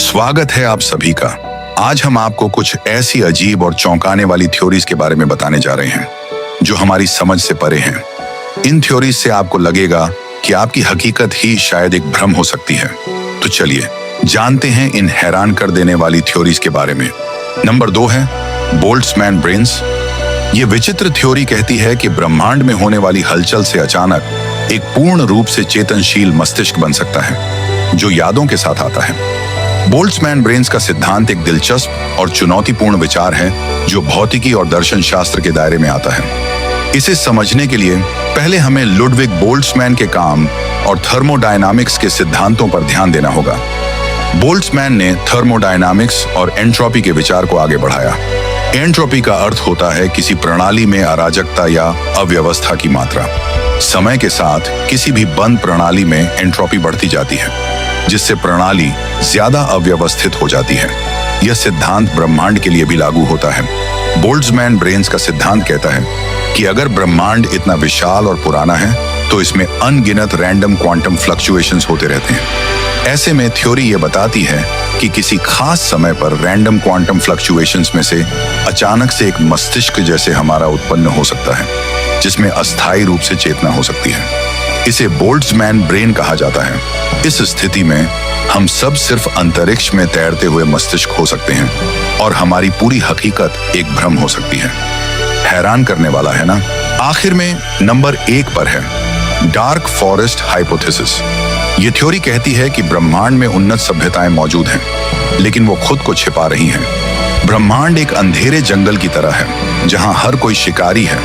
स्वागत है आप सभी का। आज हम आपको कुछ ऐसी अजीब और चौंकाने वाली थ्योरीज के बारे में बताने जा रहे हैं जो हमारी समझ से परे हैं। इन थ्योरीज से आपको लगेगा कि आपकी हकीकत ही शायद एक भ्रम हो सकती है। तो चलिए जानते हैं इन हैरान कर देने वाली थ्योरीज के बारे में। नंबर 2 है बोल्ट्जमैन ब्रेन्स। ये विचित्र थ्योरी कहती है कि ब्रह्मांड में होने वाली हलचल से अचानक एक पूर्ण रूप से चेतनशील मस्तिष्क बन सकता है जो यादों के साथ आता है। बोल्ट्जमैन ब्रेन्स का सिद्धांत एक दिलचस्प और चुनौतीपूर्ण विचार है जो भौतिकी और दर्शन शास्त्र के दायरे में आता है। इसे समझने के लिए पहले हमें लुडविग बोल्ट्जमैन के काम और थर्मोडायनामिक्स के सिद्धांतों पर ध्यान देना होगा। बोल्ट्जमैन ने थर्मोडायनामिक्स और एंट्रोपी के विचार को आगे बढ़ाया। एंट्रोपी का अर्थ होता है किसी प्रणाली में अराजकता या अव्यवस्था की मात्रा। समय के साथ किसी भी बंद प्रणाली में एंट्रोपी बढ़ती जाती है जिससे प्रणाली ज्यादा अव्यवस्थित हो जाती है। यह सिद्धांत ब्रह्मांड के लिए भी लागू होता है। बोल्ट्जमैन ब्रेन्स का सिद्धांत कहता है कि अगर ब्रह्मांड इतना विशाल और पुराना है तो इसमें अनगिनत रैंडम क्वांटम फ्लक्चुएशंस होते रहते हैं। ऐसे में थ्योरी ये बताती है कि किसी खास समय पर रैंडम क्वांटम फ्लक्चुएशंस में से अचानक से एक मस्तिष्क जैसे हमारा उत्पन्न हो सकता है जिसमें अस्थायी रूप से चेतना हो सकती है। इसे बोल्ट्जमैन ब्रेन कहा जाता है। इस स्थिति में हम सब सिर्फ अंतरिक्ष में तैरते हुए मस्तिष्क हो सकते हैं और हमारी पूरी हकीकत एक भ्रम हो सकती है। हैरान करने वाला है ना। आखिर में नंबर 1 पर है डार्क फॉरेस्ट हाइपोथेसिस। ये थ्योरी कहती है कि ब्रह्मांड में उन्नत सभ्यताएं मौजूद हैं लेकिन वो खुद को छिपा रही हैं। ब्रह्मांड एक अंधेरे जंगल की तरह है जहां हर कोई शिकारी है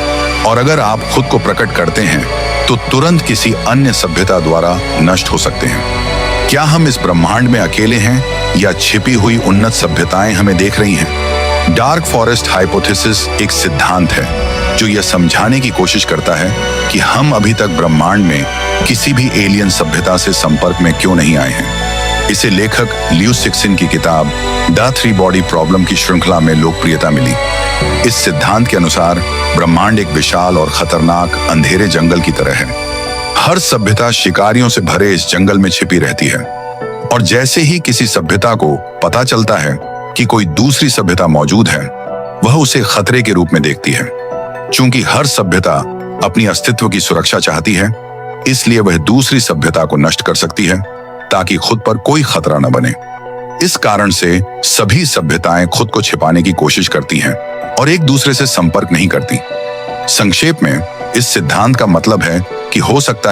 और अगर आप खुद को प्रकट करते हैं तो तुरंत किसी अन्य सभ्यता द्वारा नष्ट हो सकते हैं। क्या हम इस ब्रह्मांड में अकेले हैं या छिपी हुई उन्नत सभ्यताएं हमें देख रही हैं? डार्क फॉरेस्ट हाइपोथेसिस एक सिद्धांत है जो यह समझाने की कोशिश करता है कि हम अभी तक ब्रह्मांड में किसी भी एलियन सभ्यता से संपर्क में क्यों नहीं आए हैं। इसे लेखक लियू सिक्सिन की किताब द 3 बॉडी प्रॉब्लम की श्रृंखला में लोकप्रियता मिली। इस सिद्धांत के अनुसार ब्रह्मांड एक विशाल और खतरनाक अंधेरे जंगल की तरह है। हर सभ्यता शिकारियों से भरे इस जंगल में छिपी रहती है और जैसे ही किसी सभ्यता को पता चलता है कि कोई दूसरी सभ्यता मौजूद है वह उसे खतरे के रूप में देखती है। चूंकि हर सभ्यता अपनी अस्तित्व की सुरक्षा चाहती है इसलिए वह दूसरी सभ्यता को नष्ट कर सकती है ताकि खुद पर कोई खतरा न बने। इस कारण से सभी सभ्यताएं खुद को छिपाने की कोशिश करती हैं और एक दूसरे से संपर्क नहीं करती। संक्षेप में इस सिद्धांत का मतलब है कि हो सकता है